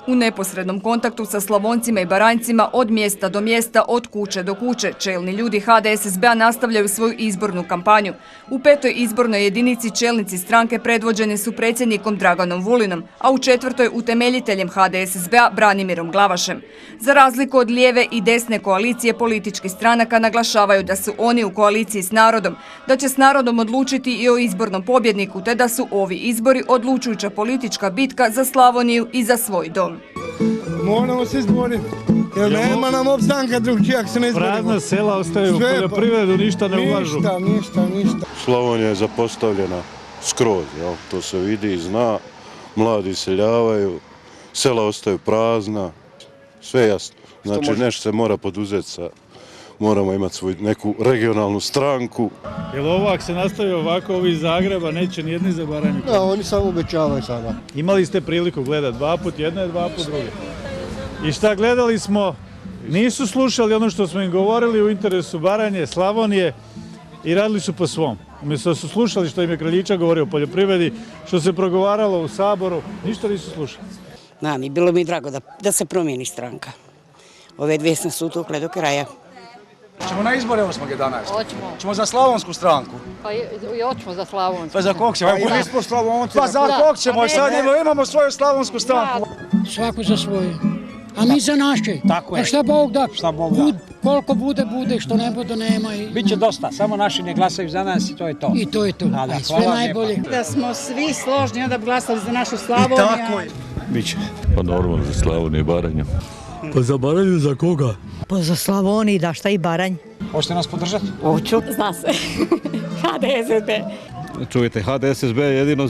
U neposrednom kontaktu sa Slavoncima i Baranjcima od mjesta do mjesta, od kuće do kuće, čelni ljudi HDSSB-a nastavljaju svoju izbornu kampanju. U 5. izbornoj jedinici čelnici stranke predvođeni su predsjednikom Draganom Vulinom, a u 4. utemeljiteljem HDSSB-a Branimirom Glavašem. Za razliku od lijeve i desne koalicije političkih stranaka naglašavaju da su oni u koaliciji s narodom, da će s narodom odlučiti i o izbornom pobjedniku, te da su ovi izbori odlučujuća politička bitka za Slavoniju i za svoj dom. Moramo se izboriti, jer nema nam opstanka drugčije ako se ne izborimo. Prazna sela ostaju u poljoprivredu, ništa ne ulažu. Ništa. Slavonija je zapostavljena skroz, to se vidi i zna. Mladi iseljavaju, sela ostaju prazna, sve jasno. Znači nešto se mora poduzeti moramo imati svoju neku regionalnu stranku. Jel ovo ako se nastavi ovako, ovi iz Zagreba neće nijedni za Baranju? Da, oni samo obećavaju sada. Imali ste priliku gledati 2 put jedne, 2 put druge. I šta gledali smo, nisu slušali ono što smo im govorili u interesu Baranje, Slavonije i radili su po svom. Umjesto da su slušali što im je Kraljičak govorio o poljoprivredi, što se progovaralo u Saboru, ništa nisu slušali. Bilo mi drago da se promijeni stranka. Ove dvije sam se utukle do kraja. Ćemo na izbore 8.11. Hoćemo. Ćemo za slavonsku stranku. Pa i hoćemo za Slavonsku. Pa za kog ćemo? Pa za kog ćemo? Sad imamo svoju slavonsku stranku. Svako za svoje. A mi za naše. Tako je. A šta Bog da? Šta Bog da. Koliko bude, što ne bude, nema. Biće dosta, samo naši ne glasaju za nas i to je to. I to je to. Da, sve najbolje. Da smo svi složni, onda bi glasali za našu Slavoniju. Tako je. Biće. Pa normalno za Slavoniju i Baranju. Pa za Baranju za koga? Pa za Slavoniju, da šta i Baranj. Hoćete nas podržati? Hoću. Zna se. HDSSB. Čujete, HDSSB je jedino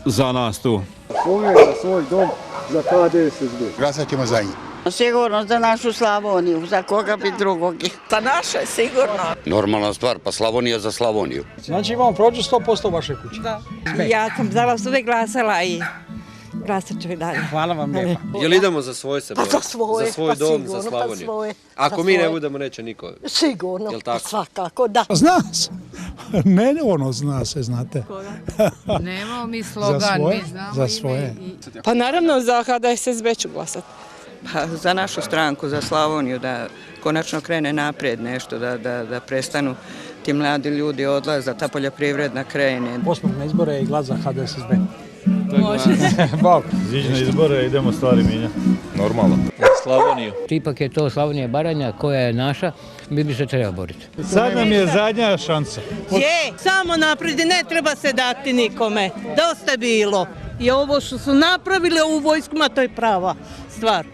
za nas tu. Uvijek za svoj dom, za HDSSB. Glasat ćemo za njih. Sigurno za našu Slavoniju, za koga bi drugog. Za naše, sigurno. Normalna stvar, pa Slavonija za Slavoniju. Znači imamo prođu 100% u vašoj kući. Da. Ja sam za vas uvijek glasala i glasat ću i dalje. Hvala vam lijepa. Jel idemo za svoje se? Pa za svoje, za svoj dom, za Slavoniju. Ako mi ne budemo, neće niko. Sigurno, svakako, da. Zna se. Ne, ono zna se, znate. Nemamo mi slogan, mi znamo za svoje. Pa naravno za HDSSB ću glasati. Pa za našu stranku, za Slavoniju, da konačno krene naprijed nešto, da prestanu ti mladi ljudi odlaze, da ta poljoprivredna krene. 8. na izbore i glas za HDSSB. Može. Bog. Ziđne izbore, idemo stvari mijenjati. Normalno. Slavoniju. Ipak je to Slavonija i Baranja koja je naša, mi bi se treba boriti. Sad nam je zadnja šansa. Je, samo naprijed, ne treba se dati nikome. Dosta je bilo. I ovo što su napravili u vojskama, to je prava stvar.